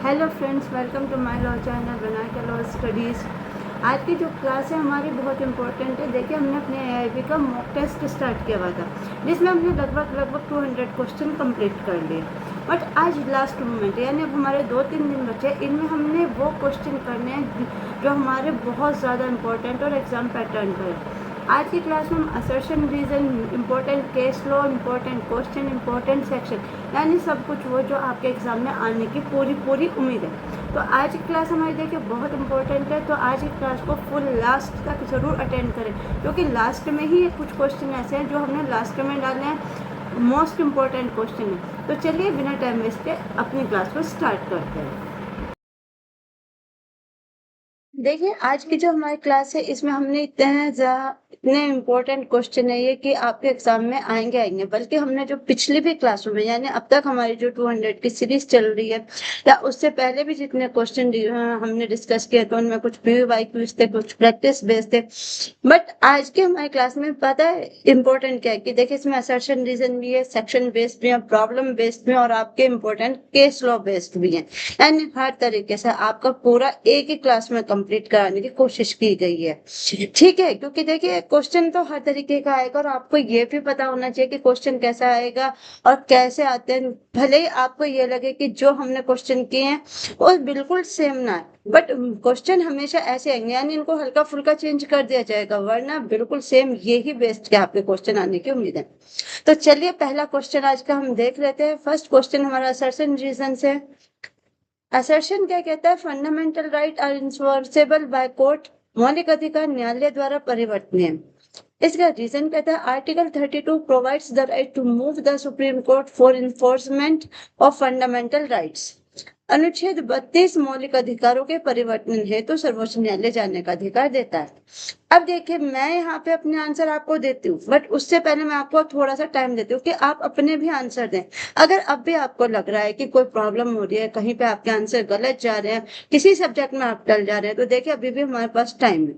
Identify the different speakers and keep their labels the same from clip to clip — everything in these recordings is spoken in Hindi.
Speaker 1: Hello friends, welcome to my law channel Vinayaka Law Studies. आज की जो क्लास है हमारी बहुत इंपॉर्टेंट है। देखिए, हमने अपने एआईबी का मॉक टेस्ट स्टार्ट किया हुआ था, जिसमें हमने लगभग 200 क्वेश्चन कंप्लीट कर लिए। बट आज लास्ट मोमेंट यानी अब हमारे 2-3 दिन बचे, इनमें हमने वो क्वेश्चन करने हैं जो हमारे बहुत ज़्यादा इंपॉर्टेंट और एग्ज़ाम पैटर्न पर है। आज की क्लास में हम assertion reason, important case law, important question, important section, यानी सब कुछ वो जो आपके एग्ज़ाम में आने की पूरी उम्मीद है। तो आज की क्लास हमारी देखिए बहुत इंपॉर्टेंट है, तो आज की क्लास को फुल लास्ट तक ज़रूर अटेंड करें, क्योंकि लास्ट में ही कुछ क्वेश्चन ऐसे हैं जो हमने लास्ट में डालने हैं, मोस्ट इम्पॉर्टेंट क्वेश्चन है। तो चलिए बिना टाइम वेस्ट के अपनी क्लास को स्टार्ट करते हैं। देखिए, आज की जो हमारी क्लास है इसमें हमने इतने इम्पोर्टेंट क्वेश्चन है ये कि आपके एग्जाम में आएंगे, बल्कि हमने जो पिछली भी क्लासों में यानी अब तक हमारी जो 200 की सीरीज चल रही है या उससे पहले भी जितने क्वेश्चन हमने डिस्कस किए तो उनमें कुछ PYQs थे, कुछ प्रैक्टिस बेस्ड थे। बट आज के हमारी क्लास में पता है इम्पोर्टेंट क्या है कि देखिए, इसमें असर्शन रीजन भी है, सेक्शन बेस्ड भी है, प्रॉब्लम बेस्ड भी है और आपके इम्पोर्टेंट केस लॉ बेस्ड भी है। यानी हर तरीके से आपका पूरा एक ही क्लास में कंप्लीट कराने की कोशिश की गई है। ठीक है, क्योंकि देखिए क्वेश्चन तो हर तरीके का आएगा और आपको ये भी पता होना चाहिए कि क्वेश्चन कैसा आएगा और कैसे आते हैं। भले ही आपको ये लगे कि जो हमने क्वेश्चन किए हैं वो बिल्कुल सेम ना है, बट क्वेश्चन हमेशा ऐसे आएंगे, यानी इनको हल्का फुल्का चेंज कर दिया जाएगा, वरना बिल्कुल सेम यही बेस्ड के आपके क्वेश्चन आने की उम्मीद है। तो चलिए पहला क्वेश्चन आज का हम देख लेते हैं। फर्स्ट क्वेश्चन हमारा असर्शन रीजन से। असर्शन क्या कहता है? Fundamental right are enforceable by court, मौलिक अधिकार न्यायालय द्वारा परिवर्तनीय। इसका रीजन कहता है article 32 provides the right to move the Supreme Court for enforcement of fundamental rights. अनुच्छेद 32 मौलिक अधिकारों के परिवर्तन हेतु सर्वोच्च न्यायालय जाने का अधिकार देता है। अब देखिए, मैं यहाँ पे अपने आंसर आपको देती हूँ, बट उससे पहले मैं आपको थोड़ा सा टाइम देती हूँ कि आप अपने भी आंसर दें। अगर अब भी आपको लग रहा है कि कोई प्रॉब्लम हो रही है, कहीं पे आपके आंसर गलत जा रहे हैं, किसी सब्जेक्ट में आप टल जा रहे हैं, तो देखिए अभी भी हमारे पास टाइम है,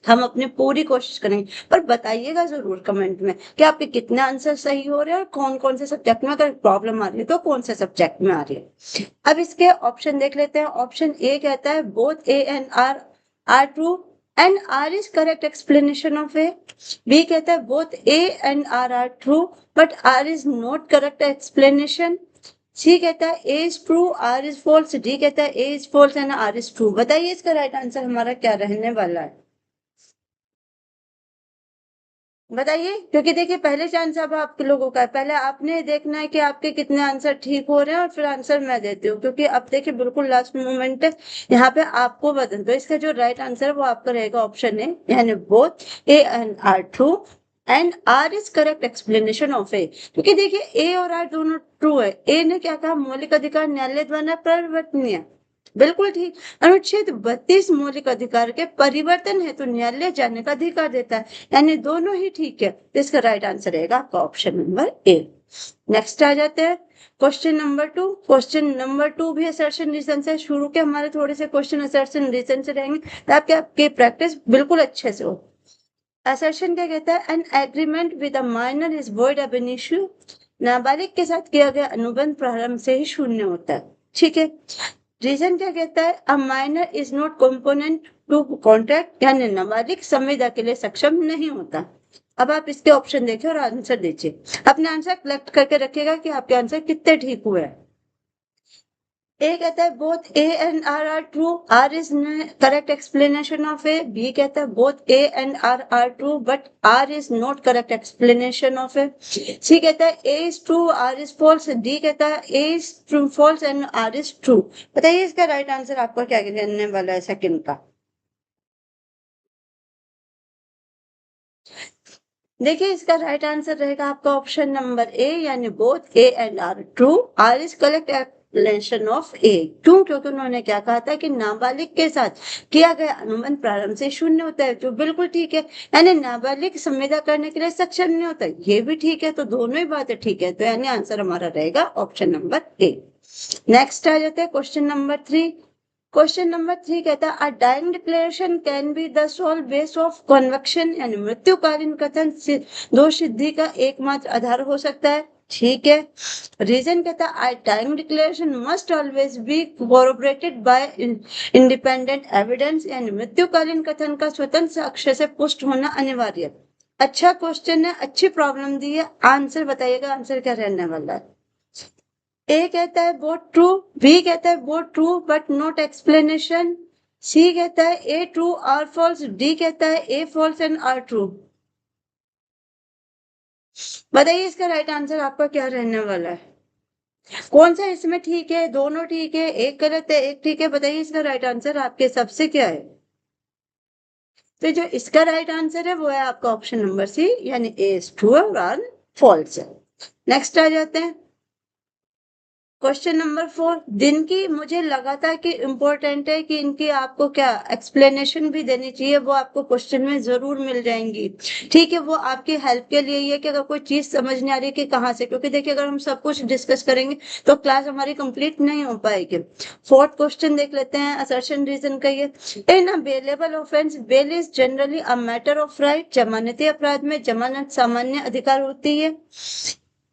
Speaker 1: हम अपनी पूरी कोशिश करेंगे। पर बताइएगा जरूर कमेंट में कि आपके कितने आंसर सही हो रहे हैं और कौन कौन से सब्जेक्ट में अगर प्रॉब्लम आ रही है तो कौन से सब्जेक्ट में आ रही है। अब इसके ऑप्शन देख लेते हैं। ऑप्शन ए कहता है both A and R are true and R is correct explanation of A. B कहता है both A and R true but R is not correct explanation. C कहता है A is true R is false. D कहता है A is false and R is true. बताइए इसका राइट आंसर हमारा क्या रहने वाला है? बताइए, क्योंकि देखिए पहले चांस अब आप लोगों का है, पहले आपने देखना है कि आपके कितने आंसर ठीक हो रहे हैं और फिर आंसर मैं देती हूँ, क्योंकि अब देखिए बिल्कुल लास्ट मोमेंट है, यहाँ पे आपको बदल दो। इसका जो राइट आंसर है वो आपका रहेगा ऑप्शन ए, यानी both A and R true and R is correct explanation of A. क्योंकि देखिए ए और आर दोनों ट्रू है। ए ने क्या कहा? मौलिक अधिकार न्यायालय द्वारा परिवर्तनीय। बिल्कुल ठीक। अनुच्छेद 32 मौलिक अधिकार के परिवर्तन हेतु न्यायालय जाने का अधिकार देता है, यानी दोनों ही ठीक है। तो इसका राइट आंसर रहेगा आपका ऑप्शन नंबर ए। नेक्स्ट आ जाते हैं क्वेश्चन नंबर 2। क्वेश्चन नंबर 2 भी असर्शन रीजन से शुरू के हमारे थोड़े से क्वेश्चन असर्शन रीजन से रहेंगे ताकि आपकी प्रैक्टिस बिल्कुल अच्छे से हो। असर्शन क्या कहता है? An agreement with a minor is void अब इनिशियो। नाबालिग के साथ किया गया अनुबंध प्रारंभ से ही शून्य होता है। ठीक है। रीजन क्या कहता है? A minor is not component to contract, यानी नाबालिग संविदा के लिए सक्षम नहीं होता। अब आप इसके ऑप्शन देखिए और आंसर दीजिए। अपने आंसर कलेक्ट करके रखिएगा कि आपके आंसर कितने ठीक हुए हैं। ए कहता है both A and R true, R is correct explanation of A. B कहता है both A and R true but R is not correct explanation of A. C कहता है A is true R is false. D कहता है A is true false and R is true. बताइए इसका राइट आंसर आपका क्या कहने वाला है सेकंड का? देखिए, इसका राइट आंसर रहेगा आपका ऑप्शन नंबर ए, यानी both A and R true, R is correct explanation of A. क्यों? क्योंकि उन्होंने क्या कहा था कि नाबालिग के साथ किया गया अनुबंध प्रारंभ से शून्य होता है, जो बिल्कुल ठीक है। यानी नाबालिग संविदा करने के लिए सक्षम नहीं होता, ये भी ठीक है। तो दोनों ही बातें ठीक है, तो यानी आंसर हमारा रहेगा ऑप्शन नंबर ए। नेक्स्ट आ जाते हैं क्वेश्चन नंबर 3। क्वेश्चन नंबर 3 कहता है a dying declaration can be the sole base of conviction, यानी मृत्युकालीन कथन दोष सिद्धि का एकमात्र आधार हो सकता है। ठीक है। रीजन कहता है time declaration must always be cooperated bye independent evidence, यानी मृत्युकालीन कथन का स्वतंत्र साक्ष्य से पुष्ट होना अनिवार्य है। अच्छा क्वेश्चन है, अच्छी प्रॉब्लम दी है। आंसर बताइएगा, आंसर क्या रहने वाला है। ए कहता है बोथ ट्रू, बी कहता है both true but not explanation, C कहता है A true R false, D कहता है A false and R true. बताइए इसका राइट आंसर आपका क्या रहने वाला है। कौन सा इसमें ठीक है, दोनों ठीक है, एक गलत है एक ठीक है। बताइए इसका राइट आंसर आपके हिसाब से क्या है। तो जो इसका राइट आंसर है वो है आपका ऑप्शन नंबर सी, यानी ए इज ट्रू और आर फॉल्स है। नेक्स्ट आ जाते हैं क्वेश्चन नंबर 4। दिन की मुझे लगा था कि इम्पोर्टेंट है कि इनकी आपको क्या एक्सप्लेनेशन भी देनी चाहिए, वो आपको क्वेश्चन में जरूर मिल जाएंगी। ठीक है, वो आपकी हेल्प के लिए ये कि अगर कोई चीज समझ नहीं आ रही कि कहाँ से, क्योंकि देखिए अगर हम सब कुछ डिस्कस करेंगे तो क्लास हमारी कंप्लीट नहीं हो पाएगी। फोर्थ क्वेश्चन देख लेते हैं, असर्शन रीजन का ये। In available offence bail is generally a matter of right, जमानती अपराध में जमानत सामान्य अधिकार होती है।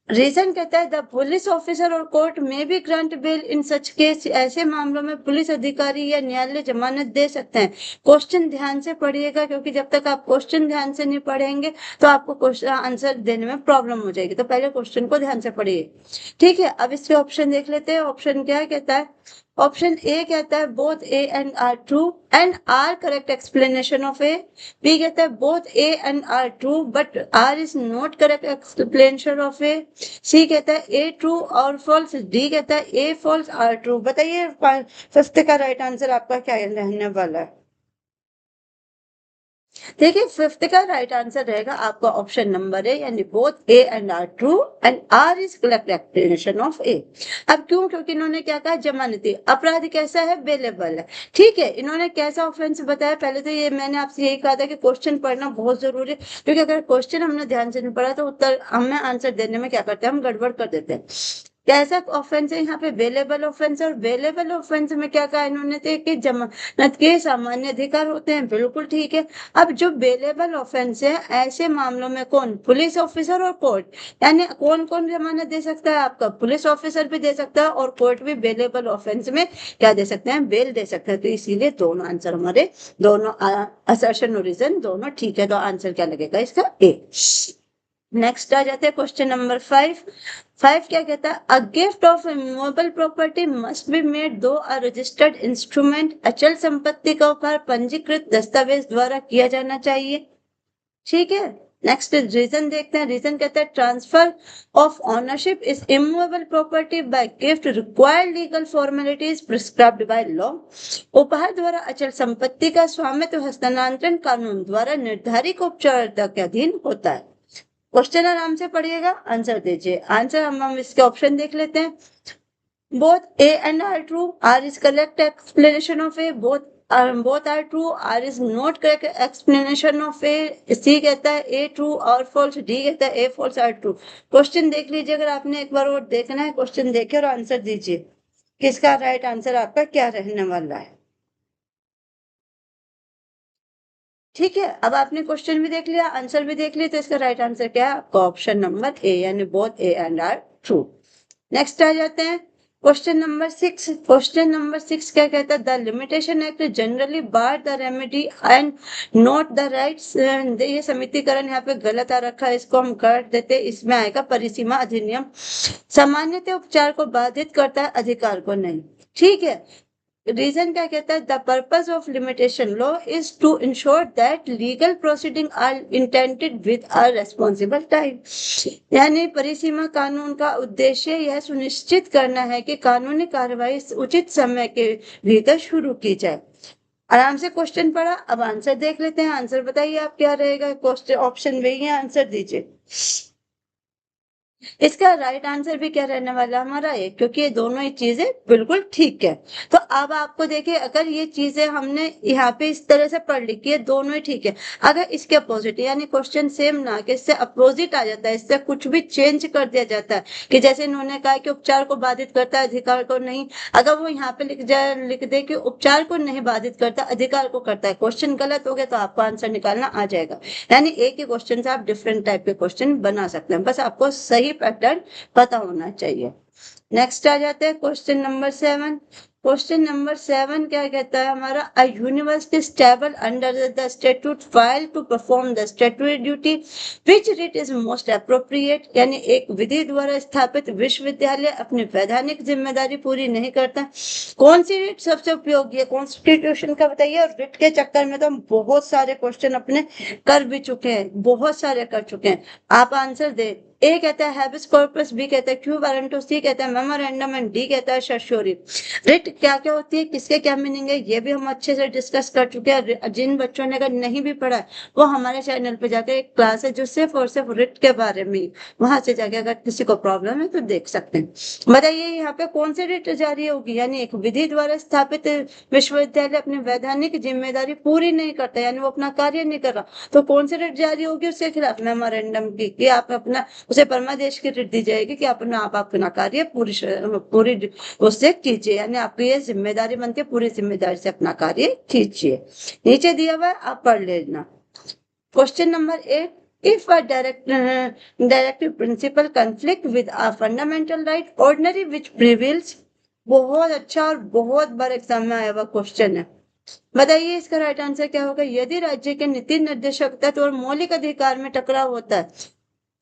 Speaker 1: रीजन कहता है द पुलिस ऑफिसर और कोर्ट में भी ग्रांट बेल इन सच केस, ऐसे मामलों में पुलिस अधिकारी या न्यायालय जमानत दे सकते हैं। क्वेश्चन ध्यान से पढ़िएगा, क्योंकि जब तक आप क्वेश्चन ध्यान से नहीं पढ़ेंगे तो आपको क्वेश्चन आंसर देने में प्रॉब्लम हो जाएगी। तो पहले क्वेश्चन को ध्यान से पढ़िए। ठीक है, अब इसके ऑप्शन देख लेते हैं। ऑप्शन क्या कहता है, ऑप्शन ए कहता है both A and R true and R correct explanation of A. B कहता है both A and R true but R is not correct explanation of A. C कहता है ए ट्रू और फॉल्स, डी कहता है ए फॉल्स आर ट्रू। बताइए फिफ्थ का राइट आंसर आपका क्या रहने वाला है। देखिए फिफ्थ का राइट आंसर रहेगा आपका ऑप्शन नंबर ए, यानी both A and R true and R is correct explanation of A. अब क्यों, क्योंकि इन्होंने क्या कहा, जमानती अपराध कैसा है, बेलेबल है। ठीक है, इन्होंने कैसा ऑफेंस बताया। पहले तो ये मैंने आपसे यही कहा था कि क्वेश्चन पढ़ना बहुत जरूरी है, क्योंकि अगर क्वेश्चन हमने ध्यान से नहीं पढ़ा तो उत्तर हमें आंसर देने में क्या करते हैं, हम गड़बड़ कर देते हैं। कैसा ऑफेंस है यहाँ पे, बेलेबल ऑफेंस। और बेलेबल ऑफेंस में क्या कहा इन्होंने थे कि जमानत के सामान्य अधिकार होते हैं। बिल्कुल ठीक है। अब जो बेलेबल ऑफेंस है, ऐसे मामलों में कौन, पुलिस ऑफिसर और कोर्ट, यानी कौन कौन जमानत दे सकता है, आपका पुलिस ऑफिसर भी दे सकता है और कोर्ट भी बेलेबल ऑफेंस में क्या दे सकते हैं, बेल दे सकते हैं। तो इसीलिए दोनों आंसर हमारे, दोनों असर्शन और रीजन दोनों ठीक है। तो आंसर क्या लगेगा इसका, ए। नेक्स्ट आ जाते हैं क्वेश्चन नंबर 5। 5 क्या कहता है, a gift of immovable property must be made दो अ रजिस्टर्ड इंस्ट्रूमेंट, अचल संपत्ति का उपहार पंजीकृत दस्तावेज द्वारा किया जाना चाहिए। ठीक है, नेक्स्ट रीजन देखते हैं। रीजन कहता है transfer of ownership is immovable property bye gift required legal formalities prescribed by law. उपहार द्वारा अचल संपत्ति का स्वामित्व हस्तांतरण कानून द्वारा निर्धारित उपचारिता के अधीन होता है। क्वेश्चन आराम से पढ़िएगा, आंसर दीजिए। आंसर हम इसके ऑप्शन देख लेते हैं। Both A and R true, R is correct explanation of A, both are true, r is not correct explanation of a। सी कहता है ए ट्रू और फॉल्स, डी कहता है A false R true. Question देख लीजिए, अगर आपने एक बार और देखना है क्वेश्चन देखे और आंसर दीजिए किसका राइट आंसर आपका क्या रहने वाला है। ठीक है, अब आपने क्वेश्चन भी देख लिया, आंसर भी देख लिया, तो इसका राइट आंसर क्या है आपका ऑप्शन नंबर ए, यानी both A and R true. Next आ जाते हैं क्वेश्चन नंबर 6। क्वेश्चन नंबर 6 क्या कहता है, the limitation act generally bar the remedy and not the rights. ये समितिकरण यहाँ पे गलत आ रखा है, इसको हम कर देते, इसमें आएगा परिसीमा अधिनियम। सामान्यतः उपचार को बाधित करता है, अधिकार को नहीं। ठीक है, रीजन क्या कहता है, the purpose of limitation law is to ensure that legal proceeding are intended with a responsible time, यानी परिसीमा कानून का उद्देश्य यह सुनिश्चित करना है कि कानूनी कार्रवाई उचित समय के भीतर शुरू की जाए। आराम से क्वेश्चन पढ़ा, अब आंसर देख लेते हैं। आंसर बताइए आप क्या रहेगा, क्वेश्चन ऑप्शन वही है, आंसर दीजिए। इसका राइट आंसर भी क्या रहने वाला हमारा ए, क्योंकि ये दोनों ही चीजें बिल्कुल ठीक है। तो अब आपको देखिए, अगर ये चीजें हमने यहाँ पे इस तरह से पढ़ ली कि ये दोनों ही ठीक है, अगर इसके अपोजिट यानी क्वेश्चन सेम ना कि इससे अपोजिट आ जाता है, इससे कुछ भी चेंज कर दिया जाता है कि जैसे इन्होंने कहा कि उपचार को बाधित करता है अधिकार को नहीं, अगर वो यहाँ पे लिख दे कि उपचार को नहीं बाधित करता अधिकार को करता है, क्वेश्चन गलत हो गया तो आपको आंसर निकालना आ जाएगा। यानी एक ही क्वेश्चन से आप डिफरेंट टाइप के क्वेश्चन बना सकते हैं, बस आपको सही पैटर्न पता होना चाहिए। नेक्स्ट आ जाते हैं क्वेश्चन नंबर 7। क्वेश्चन नंबर 7 क्या कहता है हमारा, a university stable under the statute file to perform the statutory duty which writ is most appropriate, यानी एक विधि द्वारा स्थापित विश्वविद्यालय अपनी वैधानिक जिम्मेदारी पूरी नहीं करता, कौन सी रिट सबसे उपयोगी है, कॉन्स्टिट्यूशन का बताइए। और रिट के चक्कर में तो हम बहुत सारे क्वेश्चन अपने कर भी चुके हैं, बहुत सारे कर चुके हैं। आप आंसर दे। ए कहता है हैबिस कॉर्पस, बी कहता है क्यू वारंटो, सी कहता है मेमोरेंडम एंड डी कहता है सर्श्योरी। रिट क्या क्या होती है, किसके क्या मीनिंग है, ये भी हम अच्छे से डिस्कस कर चुके हैं। जिन बच्चों ने अगर नहीं भी पढ़ा है वो हमारे चैनल पे जाकर एक क्लास है जो सिर्फ और सिर्फ रिट के बारे में, वहां से जाके अगर किसी को प्रॉब्लम है तो देख सकते हैं। बताइए यहाँ पे कौन सी रिट जारी होगी, यानी एक विधि द्वारा स्थापित विश्वविद्यालय अपनी वैधानिक जिम्मेदारी पूरी नहीं करता, यानी वो अपना कार्य नहीं कर रहा, तो कौन सी रिट जारी होगी उसके खिलाफ, मेमोरेंडम की, कि आप अपना, उसे परमादेश की रिट दी जाएगी कि आप अपना कार्य पूरी उससे कीजिए, यानी आपकी ये जिम्मेदारी बनती है, पूरी जिम्मेदारी से अपना कार्य कीजिए। नीचे दिया हुआ है, आप पढ़ लेना। Question number 8, if a directive principle conflict with a fundamental right ordinary which prevails, बहुत अच्छा और बहुत बार एग्जाम में आया हुआ क्वेश्चन है। बताइए इसका राइट आंसर क्या होगा। यदि राज्य के नीति निर्देशक तत्व और मौलिक अधिकार में टकराव होता है,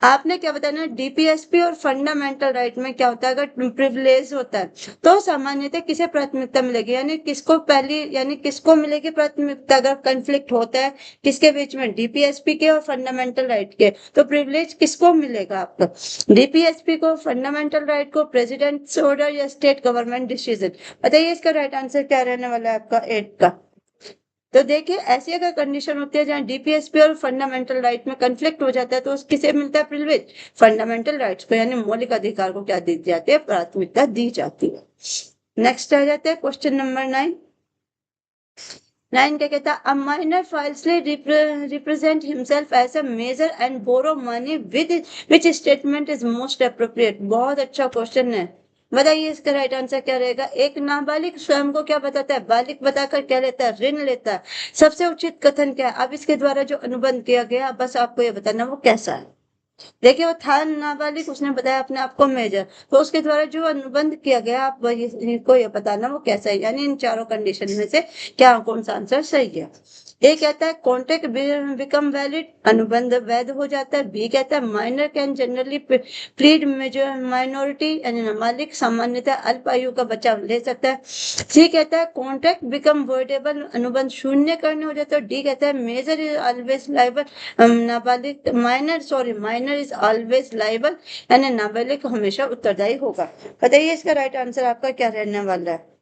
Speaker 1: आपने क्या बताना, डीपीएसपी और फंडामेंटल राइट में क्या होता है, अगर प्रिविलेज होता है तो सामान्यतः किसे प्राथमिकता मिलेगी, यानी किसको पहली, यानी किसको मिलेगी प्राथमिकता अगर कंफ्लिक्ट होता है किसके बीच में, डीपीएसपी के और फंडामेंटल राइट के, तो प्रिविलेज किसको मिलेगा आपका, डीपीएसपी को, फंडामेंटल राइट को, प्रेसिडेंट्स ऑर्डर या स्टेट गवर्नमेंट डिसीजन। बताइए इसका राइट आंसर क्या रहने वाला है आपका 8 का। तो देखिए ऐसी अगर कंडीशन होती है जहाँ डीपीएसपी और फंडामेंटल राइट में कंफ्लिक्ट हो जाता है तो किसे मिलता है प्रिविलेज, फंडामेंटल राइट्स को, यानी मौलिक अधिकार को क्या दी जाती है, प्राथमिकता दी जाती है। नेक्स्ट आ जाते हैं क्वेश्चन नंबर 9। 9 क्या कहता है, a minor falsely represent himself as a major and borrow money with which statement is most appropriate. बहुत अच्छा क्वेश्चन है। बताइए इसका राइट आंसर क्या रहेगा। एक नाबालिग स्वयं को क्या बताता है, बालिग बताकर क्या लेता है, ऋण लेता है। सबसे उचित कथन क्या है, अब इसके द्वारा जो अनुबंध किया गया बस आपको ये बताना वो कैसा है। देखिए वो था नाबालिग, उसने बताया अपने आप को मेजर, तो उसके द्वारा जो अनुबंध किया गया आप वही को ये बताना वो कैसा है, यानी इन चारों कंडीशन में से क्या कौन सा आंसर सही है। ए कहता है कॉन्ट्रैक्ट बिकम वैलिड, अनुबंध वैध हो जाता है। बी कहता है minor can generally plead major minority, यानी नाबालिग सामान्यतः अल्प आयु का बचाव ले सकता है। सी कहता है कॉन्ट्रैक्ट बिकम वर्डेबल, अनुबंध शून्य करने हो जाता है। डी कहता है मेजर इज ऑलवेज लाइबल, नाबालिग माइनर इज ऑलवेज लाइबल, यानी नाबालिग हमेशा उत्तरदायी होगा। बताइए इसका राइट आंसर आपका क्या रहने वाला है।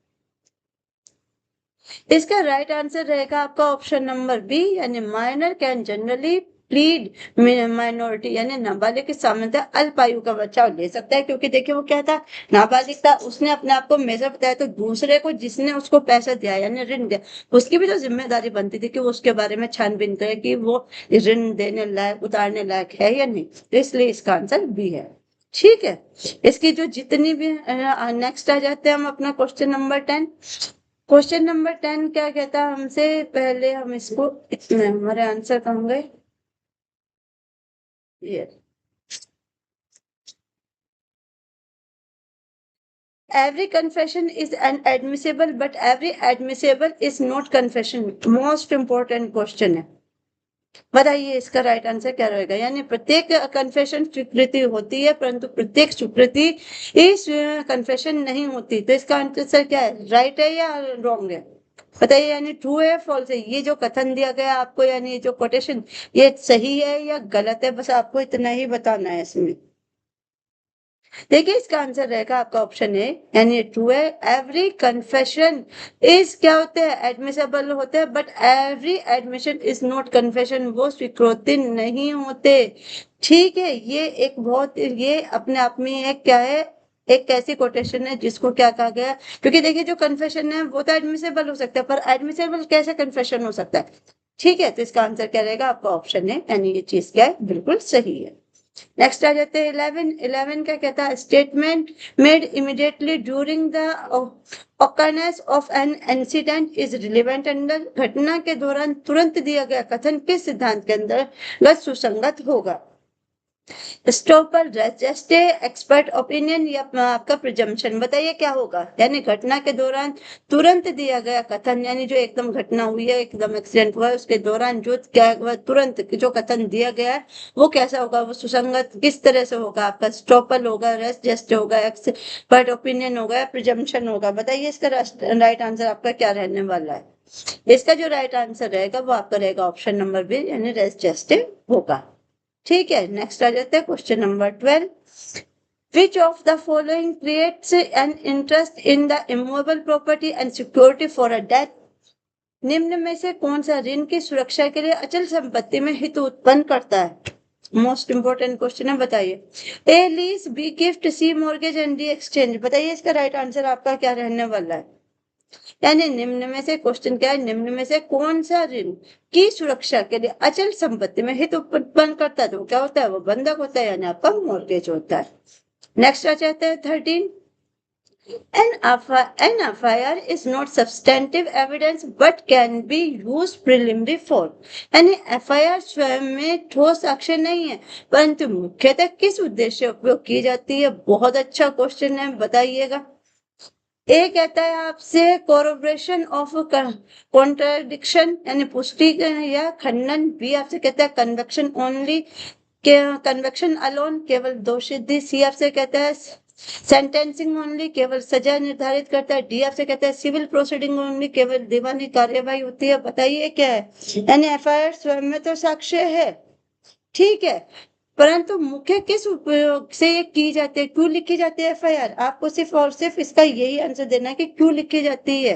Speaker 1: इसका राइट आंसर रहेगा आपका ऑप्शन नंबर बी, यानी minor can generally plead minority, यानी नाबालिग के सामने अल्प आयु का बचाव ले सकता है। क्योंकि देखिए वो क्या था, नाबालिग था, उसने अपने आप को मेजर बताया, तो दूसरे को जिसने उसको पैसा दिया यानी ऋण दिया उसकी भी तो जिम्मेदारी बनती थी कि वो उसके बारे में छानबीन करे कि वो ऋण देने लायक, उतारने लायक है या नहीं। तो इसलिए इसका आंसर बी है। ठीक है, इसकी जो जितनी भी नेक्स्ट आ जाते हैं हम अपना क्वेश्चन नंबर 10। क्वेश्चन नंबर 10 क्या कहता है हमसे, पहले हम इसको, इतने हमारे आंसर कहाँ गए, ये every confession is an admissible but every admissible is not confession, most important question है। बताइए इसका राइट आंसर क्या रहेगा, यानी प्रत्येक कन्फेशन स्वीकृति होती है परंतु प्रत्येक स्वीकृति इस कन्फेशन नहीं होती। तो इसका आंसर क्या है, राइट है या रॉन्ग है, बताइए, यानी ट्रू है फॉल्स है। ये जो कथन दिया गया आपको, यानी जो कोटेशन, ये सही है या गलत है, बस आपको इतना ही बताना है इसमें। देखिए इसका आंसर रहेगा आपका ऑप्शन ए, यानी ट्रू है। एवरी कन्फेशन इज क्या होते हैं, एडमिसेबल होते हैं, but every admission is not confession, वो स्वीकृति नहीं होते। ठीक है, ये एक बहुत, ये अपने आप में एक क्या है, एक ऐसी कोटेशन है जिसको क्या कहा गया, क्योंकि देखिए जो कन्फेशन है वो तो एडमिसेबल हो सकता है, पर एडमिसेबल कैसे कन्फेशन हो सकता है। ठीक है, तो इसका आंसर क्या रहेगा आपका ऑप्शन है, यानी ये चीज क्या है, बिल्कुल सही है। नेक्स्ट आ जाते हैं 11 क्या कहता है, statement made immediately during the occurrence of an incident is relevant under, घटना के दौरान तुरंत दिया गया कथन किस सिद्धांत के अंतर्गत सुसंगत होगा। स्टॉपर, जस्ट एक्सपर्ट ओपिनियन या आपका प्रिजम्पशन, बताइए क्या होगा। यानी घटना के दौरान तुरंत दिया गया कथन, यानी जो एकदम घटना हुई है, एकदम एक्सीडेंट हुआ है, उसके दौरान जो क्या हुआ, तुरंत जो कथन दिया गया है वो कैसा होगा, वो सुसंगत किस तरह से होगा। आपका स्टॉपर होगा, रेस्ट जस्ट होगा, एक्सपर्ट ओपिनियन होगा, प्रिजम्पशन होगा। बताइए इसका राइट आंसर आपका क्या रहने वाला है। इसका जो राइट आंसर रहेगा वो आपका रहेगा ऑप्शन नंबर बी, यानी रेस्ट जस्ट होगा। ठीक है, नेक्स्ट आ जाते हैं question number 12। Which of the following creates an interest in the immovable property and security for a debt? निम्न में से कौन सा ऋण की सुरक्षा के लिए अचल संपत्ति में हित उत्पन्न करता है। मोस्ट इंपोर्टेंट क्वेश्चन है, बताइए। A lease, B gift, C mortgage and D exchange. बताइए इसका राइट आंसर आपका क्या रहने वाला है। यानी निम्न में से क्वेश्चन क्या है, निम्न में से कौन सा ऋण की सुरक्षा के लिए अचल संपत्ति में हित उत्पन्न करता है, तो क्या होता है, वो बंधक होता है, यानी आपका मॉर्गेज होता है। नेक्स्ट आ जाता है 13। An FIR is not substantive evidence but can be used preliminary for। यानी FIR स्वयं में ठोस साक्ष्य नहीं है, परंतु मुख्यतः किस उद्देश्य उपयोग की जाती है। बहुत अच्छा क्वेश्चन है, बताइएगा। ए कहता है आपसे कोरोब्रेशन ऑफ कॉन्ट्राडिक्शन, यानी पुष्टि या खंडन। बी आपसे कहता है कन्वेक्शन ओनली, कन्वेक्शन अलोन, केवल दोषसिद्धि। सी आपसे कहता है सेंटेंसिंग ओनली, केवल सजा निर्धारित करता है। डी आपसे कहता है सिविल प्रोसीडिंग ओनली, केवल दीवानी कार्यवाही होती है। बताइए क्या है। यानी एफआईआर स्वयं में तो साक्ष्य है, ठीक है, परंतु मुख्य किस उपयोग से ये की जाती है, क्यों लिखी जाती है एफआईआर। आपको सिर्फ और सिर्फ इसका यही आंसर देना है कि क्यों लिखी जाती है।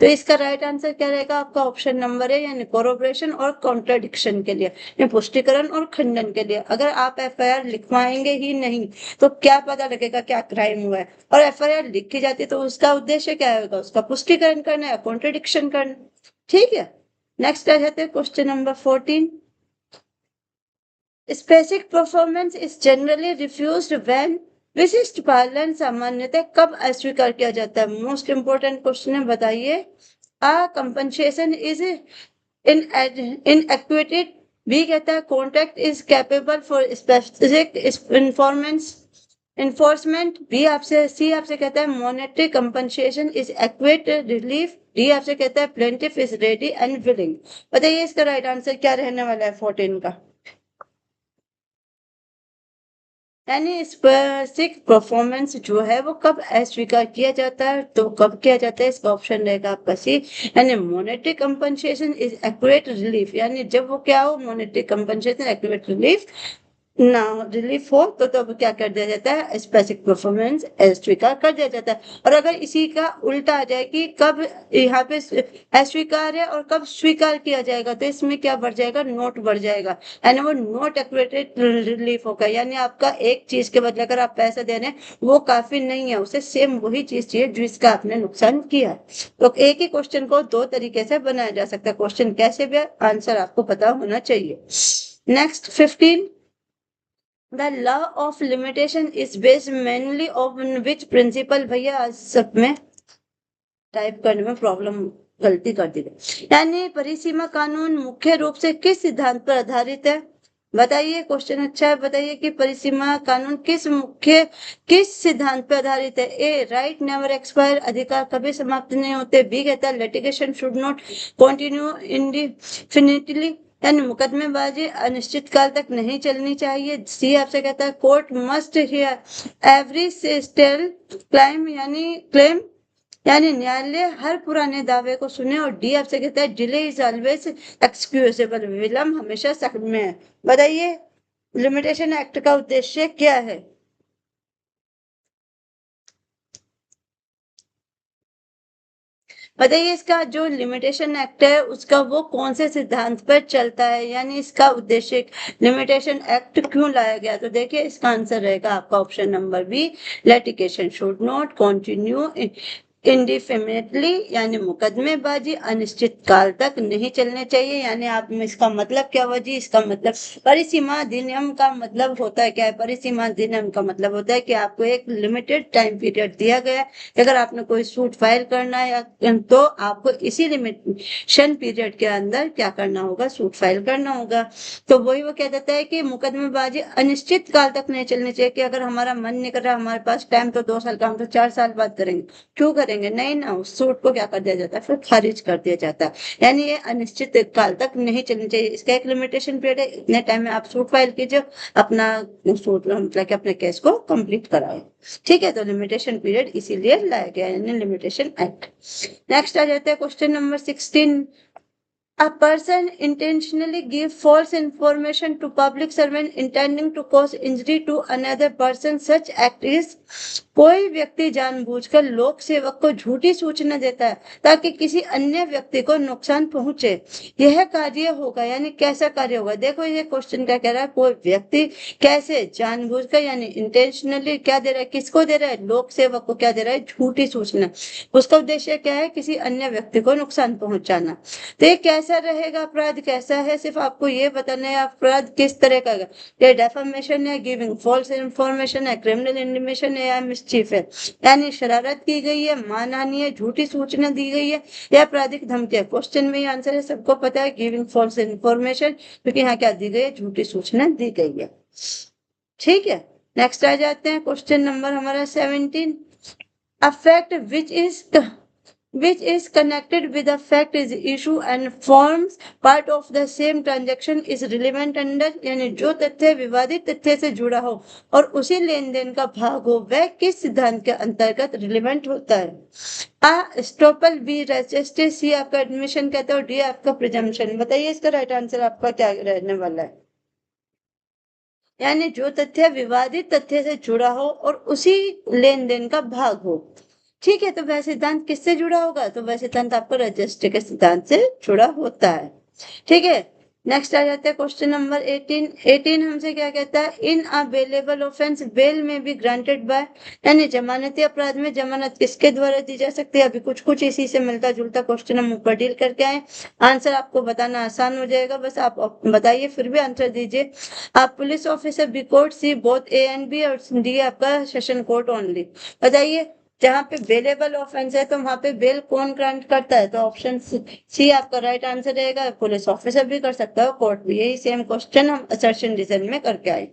Speaker 1: तो इसका राइट आंसर क्या रहेगा आपका, ऑप्शन नंबर है, यानी कोरोबरेशन और कॉन्ट्राडिक्शन के लिए, यानी पुष्टिकरण और खंडन के लिए। अगर आप एफआईआर लिखवाएंगे ही नहीं तो क्या पता लगेगा क्या क्राइम हुआ है। और एफआईआर लिखी जाती है तो उसका उद्देश्य क्या होगा, उसका पुष्टिकरण करना या कॉन्ट्राडिक्शन करना। ठीक है, नेक्स्ट आ जाते हैं question number 14। Specific performance is generally refused when विशिष्ट पालन सामान्यतः कब अस्वीकार किया जाता है। मोस्ट इंपोर्टेंट क्वेश्चन है, बताइए। A compensation is inadequate. B कहता है contract is capable for specific इन्फॉर्मेंस इन्फोर्समेंट। बी आपसे सी आपसे कहता है monetary compensation is adequate relief. D आपसे कहता है plaintiff is ready and willing. बताइए इसका राइट आंसर क्या रहने वाला है 14 का। यानी स्पेसिफिक परफॉर्मेंस जो है वो कब अस्वीकार किया जाता है, तो कब किया जाता है, इसका ऑप्शन रहेगा आपका सी, यानी monetary compensation is accurate relief. यानी जब वो क्या हो, मॉनेटरी कंपनसेशन एक्यूरेट रिलीफ ना रिलीफ हो तो तब क्या कर दिया जाता है, स्पेसिफिक परफॉर्मेंस अस्वीकार कर दिया जाता है। और अगर इसी का उल्टा आ जाए कि कब यहाँ पे अस्वीकार है और कब स्वीकार किया जाएगा, तो इसमें क्या बढ़ जाएगा, नोट बढ़ जाएगा, यानी वो नोट एक्यूरेट रिलीफ होगा। यानी आपका एक चीज के बदले अगर आप पैसा दे रहे हैं वो काफी नहीं है, उसे सेम वही चीज चाहिए जिसका आपने नुकसान किया। तो एक ही क्वेश्चन को दो तरीके से बनाया जा सकता है, क्वेश्चन कैसे भी आंसर आपको पता होना चाहिए। Next 15। The law of limitation is based mainly on which principle। भैया आज सब में टाइप करने में प्रॉब्लम, गलती कर दी गई। यानी परिसीमा कानून मुख्य रूप से किस सिद्धांत पर आधारित है। बताइए, क्वेश्चन अच्छा है, बताइए कि परिसीमा कानून किस सिद्धांत पर आधारित है। ए राइट नेवर एक्सपायर, अधिकार कभी समाप्त नहीं होते। बी कहता है litigation should not continue indefinitely, यानी मुकदमेबाजी अनिश्चित काल तक नहीं चलनी चाहिए। सी आपसे कहता है court must here every still claim, यानी न्यायालय हर पुराने दावे को सुने। और डी आपसे कहता है डिले इज ऑलवेज एक्सक्यूजेबल, विलंब हमेशा क्षम्य है। बताइए लिमिटेशन एक्ट का उद्देश्य क्या है। बताइए इसका जो लिमिटेशन एक्ट है उसका वो कौन से सिद्धांत पर चलता है, यानी इसका उद्देश्य लिमिटेशन एक्ट क्यों लाया गया। तो देखिए इसका आंसर रहेगा आपका option number B, litigation should not continue indefinitely यानी मुकदमेबाजी अनिश्चित काल तक नहीं चलने चाहिए। यानी आप इसका मतलब क्या हुआ जी? इसका मतलब परिसीमा अधिनियम का मतलब होता है क्या है? परिसीमा अधिनियम का मतलब होता है कि आपको एक लिमिटेड टाइम पीरियड दिया गया है, अगर आपने कोई सूट फाइल करना है तो आपको इसी लिमिटेशन पीरियड के अंदर क्या करना होगा? सूट फाइल करना होगा। तो वही वो कह देता है कि मुकदमेबाजी अनिश्चित काल तक नहीं चलनी चाहिए, कि अगर हमारा मन नहीं कर रहा, हमारे पास टाइम तो 2 साल का, हम तो 4 साल बाद करेंगे, क्यों करेंगे? नहीं ना, उस सूट को क्या कर दिया जाता है? फिर खारिज कर दिया जाता है। यानी ये अनिश्चित काल तक नहीं चलनी चाहिए, इसका एक लिमिटेशन पीरियड है, इतने टाइम में आप सूट फाइल कीजिए, अपना सूट मतलब कि अपने केस को कंप्लीट कराए। ठीक है, तो लिमिटेशन पीरियड इसीलिए लाया गया, यानी लिमिटेशन एक्ट। नेक्स्ट आ जाता है question number 16। A person intentionally give false information to public servant intending to cause injury to another person. Such act is कोई व्यक्ति जानबूझकर लोक सेवक को झूठी सूचना देता है ताकि किसी अन्य व्यक्ति को नुकसान पहुंचे, यह कार्य होगा। यानी कैसा कार्य होगा? देखो ये क्वेश्चन क्या कह रहा है, कोई व्यक्ति कैसे जानबूझकर यानी इंटेंशनली क्या दे रहा है? किसको दे रहा है? लोक सेवक को क्या दे रहा है? झूठी सूचना। उसका उद्देश्य क्या है? किसी अन्य व्यक्ति को नुकसान पहुंचाना। तो ये कैसा रहेगा? अपराध कैसा है? सिर्फ आपको ये बताना है अपराध किस तरह का है। ये डेफामेशन है, गिविंग फॉल्स इंफॉर्मेशन है, क्रिमिनल इंटीमेशन है, या मिसचीफ है। यानी शरारत की गई है, मानहानि है, झूठी सूचना दी गई है, या आपराधिक धमकी है। क्वेश्चन में ये आंसर है, सबको पता है, गिविंग फॉल्स इंफॉर्मेशन, क्योंकि यहाँ क्या दी गई है? झूठी सूचना दी गई है। ठीक है, नेक्स्ट आ जाते हैं क्वेश्चन नंबर हमारा 17। A fact which is connected with a fact is issue and forms part of the same transaction is relevant under। यानी जो तथ्य विवादित तथ्य से जुड़ा हो और उसी लेन देन का भाग हो, वह किस सिद्धांत के अंतर्गत रिलेवेंट होता है? आ स्टॉपल, बी रजिस्ट्री, सी आपका एडमिशन कहते हो, डी आपका प्रिजम्पशन। बताइए इसका राइट आंसर आपका क्या रहने वाला है? यानी जो तथ्य विवादित तथ्य से जुड़ा हो और उसी लेन देन का भाग हो। ठीक है, तो वह सिद्धांत किससे जुड़ा होगा? तो वह सिद्धांत आपको रजिस्ट्री के सिद्धांत से जुड़ा होता है। ठीक है, नेक्स्ट आ जाते हैं क्वेश्चन नंबर 18। 18 हमसे क्या कहता है? इन अ बेलेबल ऑफेंस बेल में बी ग्रांटेड बाय। यानी जमानती अपराध में जमानत किसके द्वारा दी जा सकती है? अभी कुछ कुछ इसी से मिलता जुलता क्वेश्चन हम ऊपर डील करके आए। आंसर आपको बताना आसान हो जाएगा, बस आप बताइए, फिर भी आंसर दीजिए। आप police officer, B court, C both A and B, और डी आपका सेशन कोर्ट ओनली। बताइए, जहाँ पे बेलेबल ऑफेंस है तो वहां पे बेल कौन ग्रांट करता है? तो ऑप्शन सी आपका राइट आंसर रहेगा। पुलिस ऑफिसर भी कर सकता है, कोर्ट भी। यही सेम क्वेश्चन हम असर्शन रीजन में करके आए।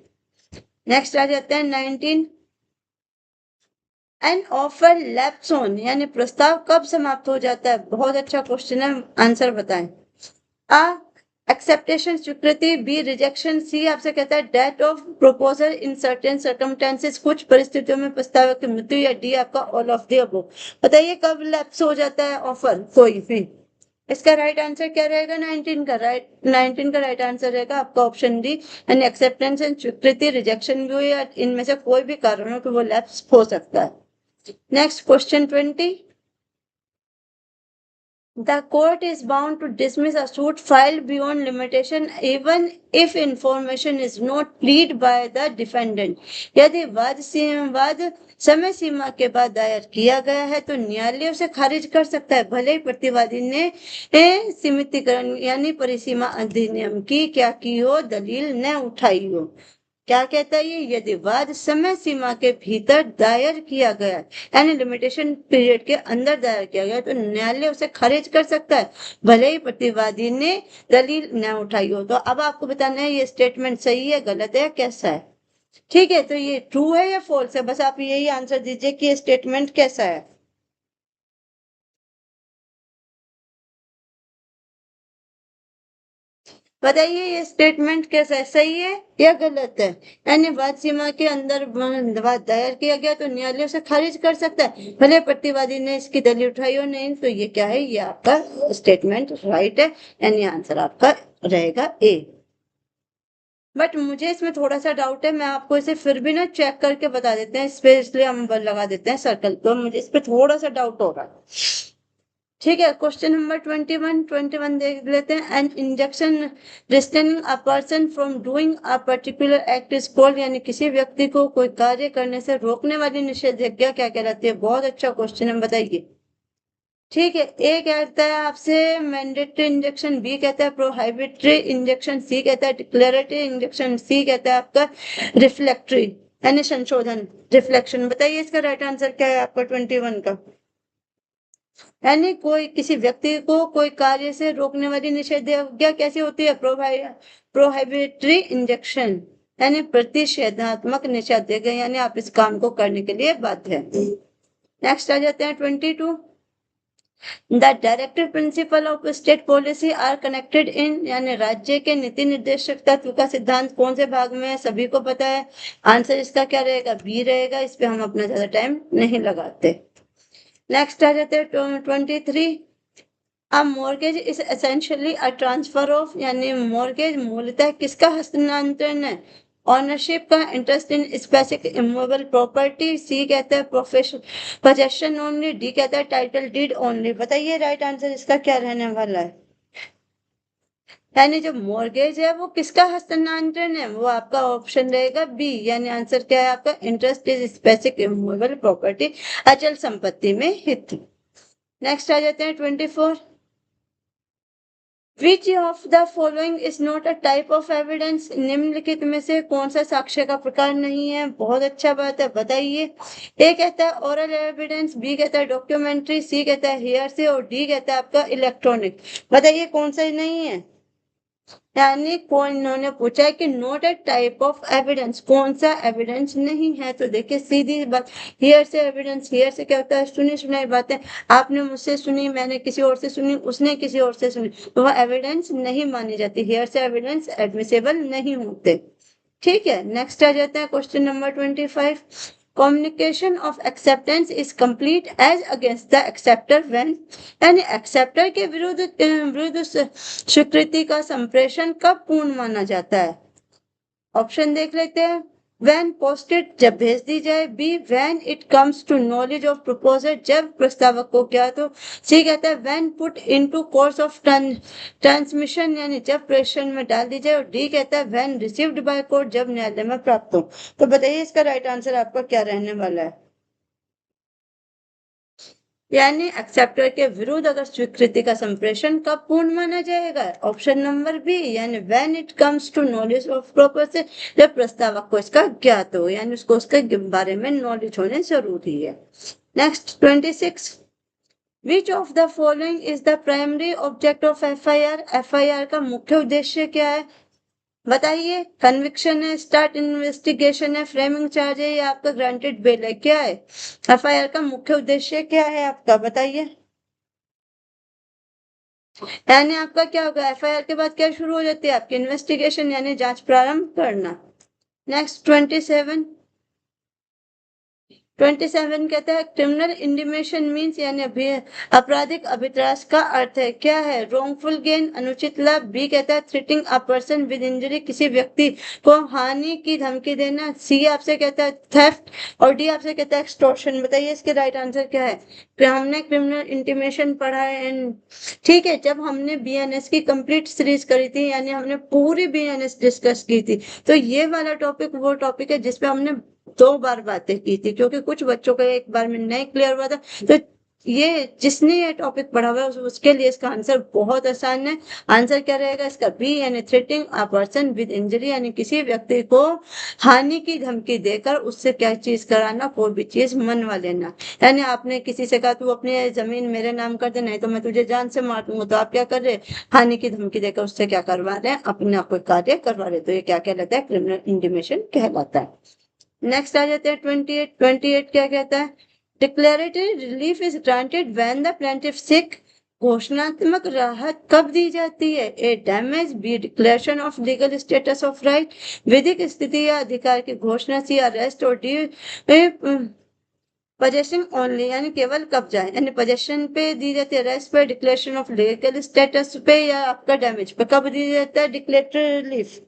Speaker 1: नेक्स्ट आ जाते हैं 19। एन ऑफर लैप्स ऑन, यानी प्रस्ताव कब समाप्त हो जाता है? बहुत अच्छा क्वेश्चन है, आंसर बताएं। आ एक्सेप्टेशन स्वीकृति, बी रिजेक्शन, सी आपसे कहता है date of proposal in certain circumstances, कुछ परिस्थितियों में प्रस्ताव की मृत्यु, या डी आपका ऑल ऑफ द अबव। बताइए कब लैप्स हो जाता है ऑफर कोई भी? इसका राइट आंसर क्या रहेगा? 19 का राइट आंसर रहेगा आपका ऑप्शन डी। यानी एक्सेप्टेंस एंड स्वीकृति, रिजेक्शन भी हो, या इनमें से कोई भी कारण हो तो वो लैप्स हो सकता है। Next question 20। The court is bound to dismiss a suit filed beyond limitation even if information is not pleaded by the defendant। यदि वाद समय सीमा के बाद दायर किया गया है तो न्यायालय उसे खारिज कर सकता है, भले ही प्रतिवादी ने सीमितीकरण यानी परिसीमा अधिनियम की क्या की हो, दलील न उठाई हो। क्या कहता है ये? यदि वाद समय सीमा के भीतर दायर किया गया है, यानी लिमिटेशन पीरियड के अंदर दायर किया गया, तो न्यायालय उसे खारिज कर सकता है, भले ही प्रतिवादी ने दलील न उठाई हो। तो अब आपको बताना है ये स्टेटमेंट सही है, गलत है, कैसा है? ठीक है, तो ये ट्रू है या फॉल्स है? बस आप यही आंसर दीजिए कि ये स्टेटमेंट कैसा है। बताइए ये स्टेटमेंट कैसा है, सही है या गलत है? यानी वाद सीमा के अंदर वाद दायर किया गया तो न्यायालय उसे खारिज कर सकता है, भले प्रतिवादी ने इसकी दलील उठाई हो नहीं। तो ये क्या है? ये आपका स्टेटमेंट राइट है, यानी आंसर आपका रहेगा ए। बट मुझे इसमें थोड़ा सा डाउट है, मैं आपको इसे फिर भी ना चेक करके बता देते हैं, इस पे इसलिए हम लगा देते हैं सर्कल, तो मुझे इस पे थोड़ा सा डाउट हो रहा है। ठीक है, क्वेश्चन नंबर 21 देख लेते हैं। An injection restraining a person from doing a particular act is called. यानी किसी व्यक्ति को कोई कार्य करने से रोकने वाली निषेधाज्ञा क्या कहलाती है? बहुत अच्छा क्वेश्चन है, बताइए। ठीक है, ए कहता है आपसे मैंडेटरी इंजेक्शन, बी कहता है प्रोहाइबिटरी इंजेक्शन, सी कहता है डिक्लेरेटरी इंजेक्शन, सी कहता है आपका रिफ्लेक्टरी यानी संशोधन रिफ्लेक्शन। बताइए इसका राइट आंसर क्या है आपका 21 का। यानी कोई किसी व्यक्ति को कोई कार्य से रोकने वाली निषेधाज्ञा कैसी होती है? प्रोहाइबिटरी इंजेक्शन यानी प्रतिषेधात्मक निषेधाज्ञा, यानी आप इस काम को करने के लिए बाध्य है। नेक्स्ट आ जाते हैं 22। The directive principle of state policy are connected in, यानी राज्य के नीति निर्देशक तत्व का सिद्धांत कौन से भाग में है? सभी को पता है। आंसर इसका क्या रहेगा? बी रहेगा। इस पे हम अपना ज्यादा टाइम नहीं लगाते। नेक्स्ट आ जाते हैं 23। A mortgage is essentially a transfer of, यानी मॉर्गेज मूलतः किसका हस्तांतरण है? ऑनरशिप का, interest in specific immovable property, C कहता है प्रोफेशन पोजेशन ओनली, डी कहता है टाइटल डीड ओनली। बताइए राइट आंसर इसका क्या रहने वाला है? यानी जो मॉर्गेज है वो किसका हस्तांतरण है? वो आपका ऑप्शन रहेगा बी, यानी आंसर क्या है आपका? Interest is specific immovable property, अचल संपत्ति में हित। नेक्स्ट आ जाते हैं 24। Which of the following is not a type of evidence? निम्नलिखित में से कौन सा साक्ष्य का प्रकार नहीं है? बहुत अच्छा बात है, बताइए। ए कहता है ओरल एविडेंस, बी कहता है डॉक्यूमेंट्री, सी कहता है हियरसे और डी कहता है आपका इलेक्ट्रॉनिक। बताइए कौन सा नहीं है? यानी कौन, इन्होंने पूछा है कि note A type of evidence, कौन सा एविडेंस नहीं है? तो देखिए सीधी बात, हियर से एविडेंस, हियर से क्या होता है? सुनी सुनाई बातें, आपने मुझसे सुनी, मैंने किसी और से सुनी, उसने किसी और से सुनी, तो वह एविडेंस नहीं मानी जाती। हियर से एविडेंस एडमिसेबल नहीं होते। ठीक है, नेक्स्ट आ जाते हैं question number 25। Communication of acceptance is complete as against the acceptor when, यानी एक्सेप्टर के विरुद्ध स्वीकृति का संप्रेषण कब पूर्ण माना जाता है? ऑप्शन देख लेते हैं। व्हेन पोस्टेड, जब भेज दी जाए, B when it comes to knowledge of proposer, जब प्रस्तावक को ज्ञात हो, सी कहता है when put into course of transmission, यानी जब प्रेषण में डाल दी जाए, और डी कहता है व्हेन रिसीव्ड बाय कोर्ट, जब न्यायालय में प्राप्त हो। तो बताइए इसका राइट आंसर आपका क्या रहने वाला है? यानी एक्सेप्टर के विरुद्ध अगर स्वीकृति का संप्रेषण कब पूर्ण माना जाएगा? ऑप्शन नंबर बी, यानी when it comes to knowledge of proposal, जब प्रस्तावक को इसका ज्ञात हो, यानी उसको उसके बारे में नॉलेज होने जरूरी है। Next 26। Which of the following is the primary object of FIR? FIR का मुख्य उद्देश्य क्या है? बताइए। कन्विक्शन है, स्टार्ट इन्वेस्टिगेशन है, फ्रेमिंग चार्ज है, या आपका ग्रांटेड बेल है? क्या है एफआईआर का मुख्य उद्देश्य? क्या है आपका? बताइए। यानी आपका क्या होगा? एफआईआर के बाद क्या शुरू हो जाती है आपकी? इन्वेस्टिगेशन, यानी जांच प्रारंभ करना। नेक्स्ट 27। 27 कहता है क्रिमिनल इंडिमेशन मीन्स, यानी आपराधिक अभित्रास का अर्थ है क्या है? रोंगफुल गेन, अनुचित लाभ, बी कहता है threatening a person with injury, किसी व्यक्ति को हानि की धमकी देना, सी आपसे कहता है थेफ्ट, और डी आपसे कहता है एक्सटॉर्शन। बताइए इसके राइट आंसर क्या है? फिर हमने क्रिमिनल इंटीमेशन पढ़ा है ठीक है, जब हमने बीएनएस की कंप्लीट सीरीज करी थी, यानी हमने पूरी बीएनएस डिस्कस की थी, तो ये वाला टॉपिक वो टॉपिक है जिसपे हमने 2 बार बातें की थी, क्योंकि कुछ बच्चों का एक बार में नहीं क्लियर हुआ था। तो ये जिसने ये टॉपिक पढ़ा हुआ है उसके लिए इसका आंसर बहुत आसान है। आंसर क्या रहेगा इसका? बी, यानी threatening a person with injury, यानी किसी व्यक्ति को हानि की धमकी देकर उससे क्या चीज कराना, कोई भी चीज मनवा लेना। यानी आपने किसी से कहा तू अपनी जमीन मेरे नाम कर दे, नहीं तो मैं तुझे जान से मार दूंगा, तो आप क्या कर रहे? हानि की धमकी देकर उससे क्या करवा रहे हैं? अपना कोई कार्य करवा रहे। तो ये क्या कहलाता है? क्रिमिनल इंटीमेशन कहलाता है। नेक्स्ट आ जाते हैं 28। 28 क्या कहता है? Declaratory relief is granted when the plaintiff seek, घोषणात्मक राहत कब दी जाती है? A damage, B declaration of legal status of right, विधिक स्थिति या अधिकार की घोषणा, सी अरेस्ट, और डी पोजेशन ओनली, यानी केवल कब्जा, यानी पोजेशन पे दी जाती है, अरेस्ट पे, डिक्लेरेशन ऑफ लीगल स्टेटस पे, या आपका डैमेज पे कब दी जाता है डिक्लेरेटरी रिलीफ?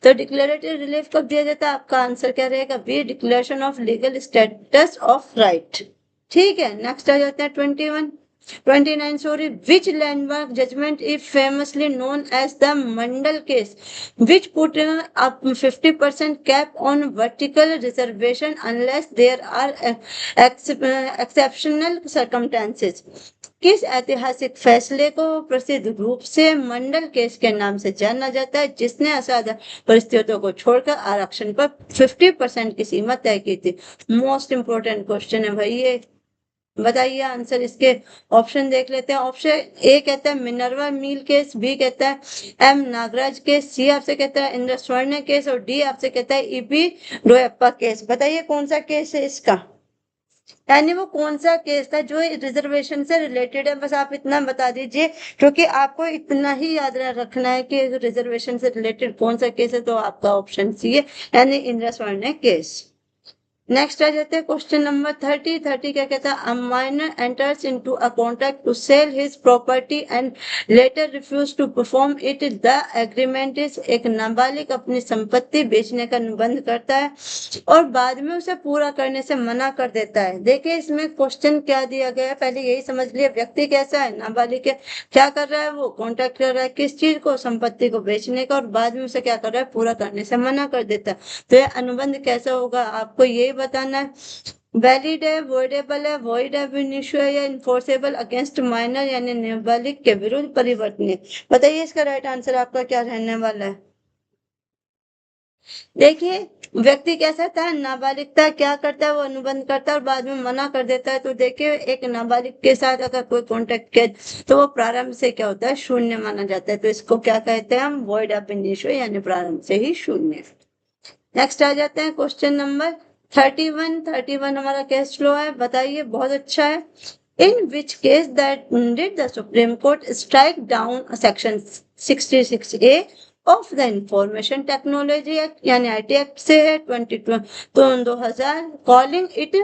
Speaker 1: तो डिक्लेरेटरी रिलीफ कब दिया जाता है? आपका आंसर क्या रहेगा? B, declaration of legal status of right. ठीक है, नेक्स्ट आ जाता है 21। 29 sorry, which landmark judgment is famously known as the Mandal case, which put up 50% cap on vertical reservation unless there are exceptional circumstances? किस ऐतिहासिक फैसले को प्रसिद्ध रूप से मंडल केस के नाम से जाना जाता है, जिसने असाधारण परिस्थितियों को छोड़कर आरक्षण पर 50% की सीमा तय की थी? मोस्ट इंपोर्टेंट क्वेश्चन है भाई ये, बताइए आंसर इसके। ऑप्शन देख लेते हैं। ऑप्शन ए कहता है मिनर्वा मील केस, बी कहता है एम नागराज केस, सी आपसे कहता है इंद्र स्वर्ण केस और डी आपसे कहता है ईपी रोयप्पा केस। बताइए कौन सा केस है इसका, यानी वो कौन सा केस था जो रिजर्वेशन से रिलेटेड है। बस आप इतना बता दीजिए, क्योंकि आपको इतना ही याद रखना है कि रिजर्वेशन से रिलेटेड कौन सा केस है, तो आपका ऑप्शन सी है, यानी इंद्र स्वर्ण केस। नेक्स्ट आ जाते हैं क्वेश्चन नंबर 30 क्या कहता है, a minor enters into a contract to sell his property and later refuse to perform it, the agreement is, एक नाबालिग अपनी संपत्ति बेचने का अनुबंध करता है और बाद में उसे पूरा करने से मना कर देता है। देखिए इसमें क्वेश्चन क्या दिया गया है, पहले यही समझ लिया, व्यक्ति कैसा है, नाबालिग है, क्या कर रहा है, वो कॉन्ट्रैक्ट कर रहा है किस चीज को, संपत्ति को बेचने का, और बाद में उसे क्या कर रहा है, पूरा करने से मना कर देता है। तो यह अनुबंध कैसा होगा, आपको ये बताना है। वैलिड है, वॉइडेबल है, वॉइड है, इनिशियो है या इन्फोर्सेबल अगेंस्ट माइनर यानी नाबालिग के विरुद्ध परिवर्तनीय। बताइए इसका राइट आंसर आपका क्या रहने वाला है। देखिए व्यक्ति कैसा था, नाबालिग था, क्या करता है वो अनुबंध करता है और बाद में मना कर देता है। तो देखिए एक नाबालिग के साथ अगर कोई कॉन्टेक्ट किया तो वो प्रारंभ से क्या होता है, शून्य माना जाता है। तो इसको क्या कहते हैं हम, वॉइड ऑफ इनिशियो यानी प्रारंभ से ही शून्य। नेक्स्ट आ जाते हैं क्वेश्चन नंबर 31 हमारा केस फ्लो है, बताइए बहुत अच्छा है। In which case that did the Supreme Court strike down section 66A of the Information Technology Act यानी IT Act से है 2000, calling it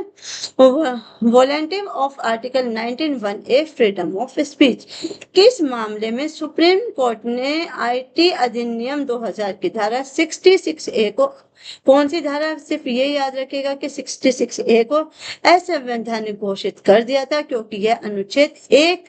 Speaker 1: violative of Article 19(1)A freedom of speech। किस मामले में सुप्रीम कोर्ट ने IT अधिनियम 2000 की धारा 66A को, कौन सी धारा, सिर्फ ये याद रखिएगा कि 66A को असंवैधानिक घोषित कर दिया था, क्योंकि यह अनुच्छेद 1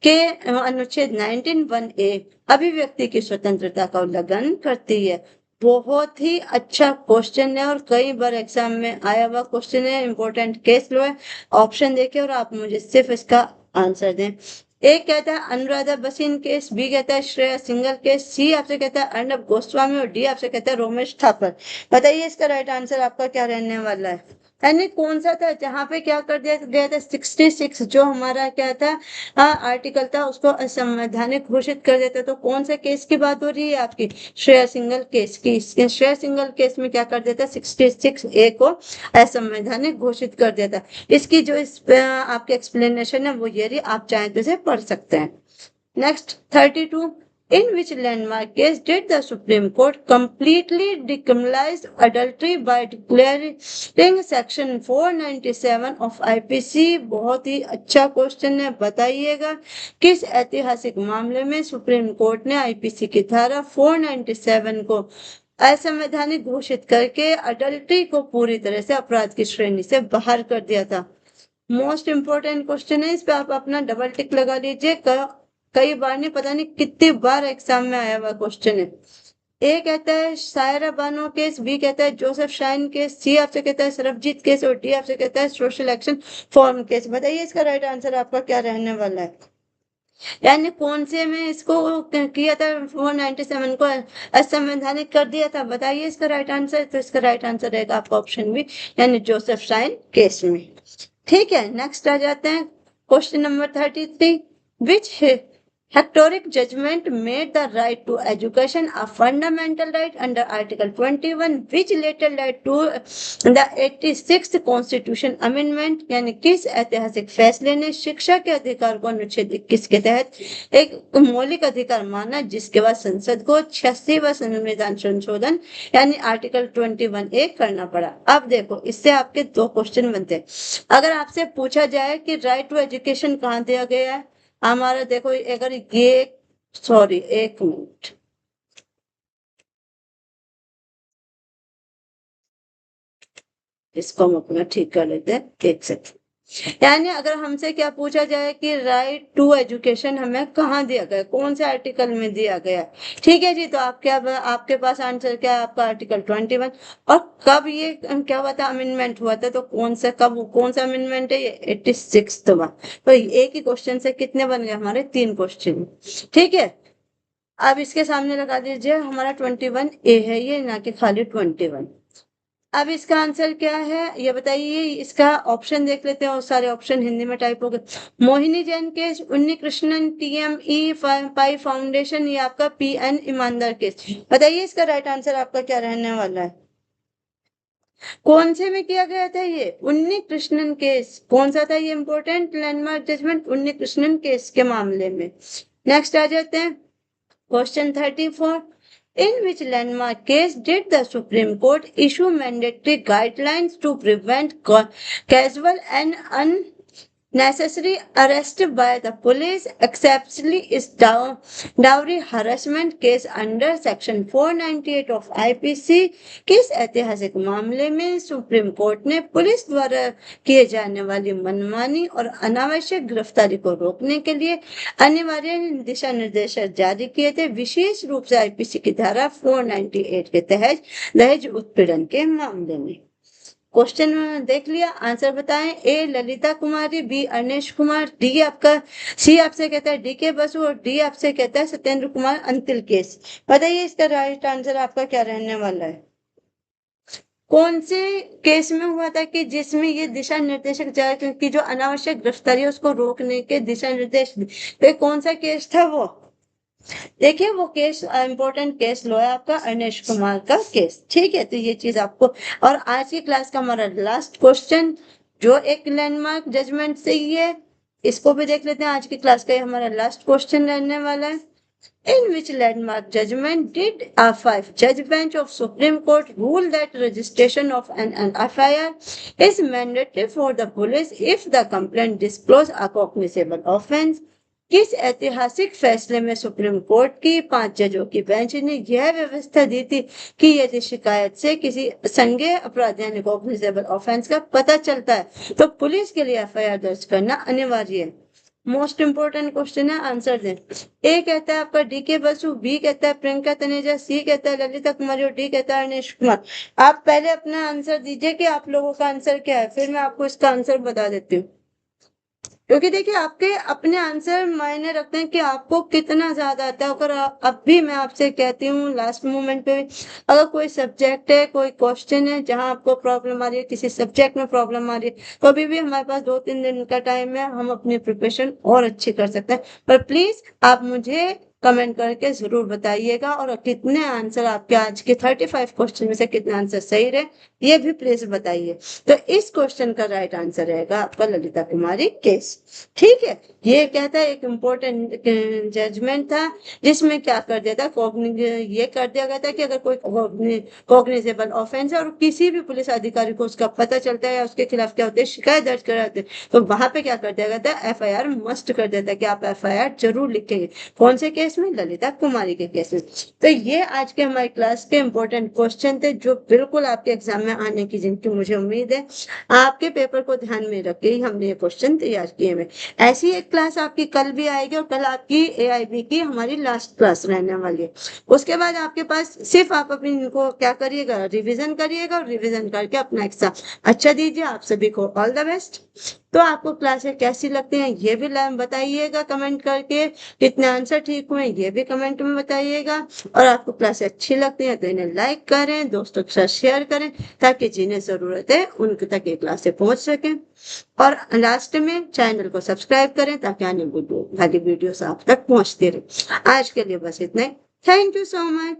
Speaker 1: के अनुच्छेद 19(1)A अभिव्यक्ति की स्वतंत्रता का उल्लंघन करती है। बहुत ही अच्छा क्वेश्चन है और कई बार एग्जाम में आया हुआ क्वेश्चन है, इंपॉर्टेंट केस लो है। ऑप्शन देखिए और आप मुझे सिर्फ इसका आंसर दें। ए कहता है अनुराधा बसीन केस, बी कहता है श्रेया सिंगल केस, सी आपसे कहता है अर्णब गोस्वामी और डी आपसे कहता है रोमेश थापर। बताइए इसका राइट आंसर आपका क्या रहने वाला है, यानी कौन सा था जहां पे क्या कर दिया गया था, 66 जो हमारा क्या था आर्टिकल था उसको असंवैधानिक घोषित कर देता। तो कौन से केस की बात हो रही है आपकी, श्रेया सिंगल केस की। श्रेया सिंगल केस में क्या कर देता, 66A को असंवैधानिक घोषित कर देता। इसकी जो आपकी एक्सप्लेनेशन है वो ये रही, आप चाहें तो इसे पढ़ सकते हैं। Next 32, in which landmark case did the Supreme Court completely decriminalize adultery by declaring section 497 of IPC। बहुत ही अच्छा क्वेश्चन है, बताइएगा किस ऐतिहासिक मामले में सुप्रीम कोर्ट ने आईपीसी की धारा 497 को असंवैधानिक घोषित करके अडल्ट्री को पूरी तरह से अपराध की श्रेणी से बाहर कर दिया था। मोस्ट इंपोर्टेंट क्वेश्चन है, इस पे आप अपना डबल टिक लगा लीजिए, कई बार नहीं, पता नहीं कितनी बार एग्जाम में आया हुआ क्वेश्चन है। ए कहता है सायरा बानो केस, बी कहता है जोसेफ शाइन केस, सी आपसे कहता है सरबजीत केस और डी आपसे कहता है सोशल एक्शन फॉर्म केस। बताइए इसका राइट आंसर आपका क्या रहने वाला है, यानी कौन से में इसको किया था, 497 को असंवैधानिक कर दिया था। बताइए इसका राइट आंसर, तो इसका राइट आंसर रहेगा आपका ऑप्शन बी, यानी जोसेफ शाइन केस में। ठीक है, नेक्स्ट आ जाते हैं question number 33, which Hectoric judgment made the right to education a fundamental right under Article 21, which later led to the 86th Constitution Amendment। यानी किस ऐतिहासिक फैसले ने शिक्षा के अधिकार को अनुच्छेद 21 के तहत एक मौलिक अधिकार माना, जिसके बाद संसद को 86वां संविधान संशोधन यानी आर्टिकल 21A करना पड़ा। अब देखो इससे आपके दो क्वेश्चन बनते हैं। अगर आपसे पूछा जाए कि राइट टू एजुकेशन कहाँ दिया गया है हमारा, देखो अगर ये, सॉरी एक मिनट, इसको हम अपना ठीक कर लेते हैं, एक सेकंड। यानी अगर हमसे क्या पूछा जाए कि राइट टू एजुकेशन हमें कहाँ दिया गया, कौन से आर्टिकल में दिया गया, ठीक है जी। तो आप क्या, आपके पास आंसर क्या है, आपका आर्टिकल 21। और कब ये क्या हुआ था, अमेंडमेंट हुआ था, तो कौन सा, कब, कौन सा अमेंडमेंट है, ये 86 हुआ। तो एक ही क्वेश्चन से कितने बन गए हमारे, 3 क्वेश्चन, ठीक है। अब इसके सामने लगा दीजिए हमारा 21A है ये, ना कि खाली 21। अब इसका आंसर क्या है ये बताइए। इसका ऑप्शन देख लेते हैं, और सारे ऑप्शन हिंदी में टाइप हो गए। मोहिनी जैन केस, उन्नी कृष्णन टीएमई पाई फाउंडेशन, ये आपका पीएन ईमानदार केस। बताइए इसका राइट आंसर आपका क्या रहने वाला है। कौन से में किया गया था ये, उन्नी कृष्णन केस। कौन सा था ये इंपॉर्टेंट लैंडमार्क जजमेंट, उन्नी कृष्णन केस के मामले में। नेक्स्ट आ जाते हैं question 34। In which landmark case did the Supreme Court issue mandatory guidelines to prevent casual and unnecessary arrest by the police, especially is dowry harassment case under section 498 of IPC? किस ऐतिहासिक मामले में सुप्रीम कोर्ट ने पुलिस द्वारा किए जाने वाली मनमानी और अनावश्यक गिरफ्तारी को रोकने के लिए अनिवार्य दिशा निर्देश जारी किए थे, विशेष रूप से आईपीसी की धारा 498 के तहत दहेज उत्पीड़न के मामले में। क्वेश्चन देख लिया, आंसर बताएं। ए ललिता कुमारी, बी अनिश कुमार, डी आपका, सी आपसे कहता है डी के बसु, और डी आपसे कहता है सत्येंद्र कुमार अंतिल केस। बताइए इसका राइट आंसर आपका क्या रहने वाला है। कौन से केस में हुआ था कि जिसमें ये दिशा निर्देशक जारी की, जो अनावश्यक गिरफ्तारी है उसको रोकने के दिशा निर्देश, तो कौन सा केस था वो। देखिए वो केस इंपॉर्टेंट केस लो है आपका अनिश कुमार का केस, ठीक है। तो ये चीज आपको, और आज की क्लास का हमारा लास्ट क्वेश्चन जो एक लैंडमार्क जजमेंट से ही है, इसको भी देख लेते हैं। आज की क्लास का ये हमारा लास्ट क्वेश्चन रहने वाला है। In which landmark judgment did a 5-judge bench of Supreme Court rule that registration of an FIR is mandatory for the police if the complaint disclose a cognizable offense? किस ऐतिहासिक फैसले में सुप्रीम कोर्ट की 5 जजों की बेंच ने यह व्यवस्था दी थी कि यदि शिकायत से किसी संज्ञेय अपराध यानी कॉग्निजेबल ऑफेंस का पता चलता है तो पुलिस के लिए एफआईआर दर्ज करना अनिवार्य है। मोस्ट इंपोर्टेंट क्वेश्चन है, आंसर दें। ए कहता है आपका डी के बसु, बी कहता है प्रियंका तनेजा, सी कहता है ललिता कुमारी, और डी कहता है अनिश कुमार। आप पहले अपना आंसर दीजिए कि आप लोगों का आंसर क्या है, फिर मैं आपको इसका आंसर बता देती हूँ। क्योंकि देखिए आपके अपने आंसर मायने रखते हैं कि आपको कितना ज्यादा आता है। अगर अब भी मैं आपसे कहती हूँ लास्ट मोमेंट पे, अगर कोई सब्जेक्ट है, कोई क्वेश्चन है जहां आपको प्रॉब्लम आ रही है, किसी सब्जेक्ट में प्रॉब्लम आ रही है, तो अभी भी हमारे पास 2-3 दिन का टाइम है, हम अपनी प्रिपरेशन और अच्छी कर सकते हैं। पर प्लीज आप मुझे कमेंट करके जरूर बताइएगा, और कितने आंसर आपके आज के 35 क्वेश्चन में से कितने आंसर सही रहे ये भी प्लीज बताइए। तो इस क्वेश्चन का राइट आंसर रहेगा आपका ललिता कुमारी केस, ठीक है। ये कहता है एक इम्पोर्टेंट जजमेंट था जिसमें क्या कर दिया था, ये कर दिया गया था कि अगर कोई कॉग्निजेबल ऑफेंस है और किसी भी पुलिस अधिकारी को उसका पता चलता है या उसके खिलाफ क्या होते हैं शिकायत दर्ज कराते हैं, तो वहां पे क्या कर दिया गया था, एफआईआर मस्ट कर दिया था कि आप एफआईआर जरूर लिखेंगे। कौन से केस में, ललिता कुमारी के केस में। तो ये आज के हमारी क्लास के इम्पोर्टेंट क्वेश्चन थे जो बिल्कुल आपके एग्जाम में आने की जिनकी मुझे उम्मीद है। आपके पेपर को ध्यान में रख के ही हमने ये क्वेश्चन तैयार किए हैं। ऐसी एक क्लास आपकी कल भी आएगी, और कल आपकी एआईबी की हमारी लास्ट क्लास रहने वाली है। उसके बाद आपके पास सिर्फ आप अपनी इनको क्या करिएगा, रिविजन करिएगा, और रिविजन करके अपना एग्जाम अच्छा दीजिए। आप सभी को ऑल द बेस्ट। तो आपको क्लासेस कैसी लगती हैं ये भी बताइएगा कमेंट करके, कितने आंसर ठीक हुए ये भी कमेंट में बताइएगा। और आपको क्लास अच्छी लगती है तो इन्हें लाइक करें, दोस्तों के साथ शेयर करें, ताकि जिन्हें जरूरत है उनके तक ये क्लासेस पहुंच सके। और लास्ट में चैनल को सब्सक्राइब करें ताकि आने वाली वीडियोस आप तक पहुंचती रहे। आज के लिए बस इतना ही। Thank you so much.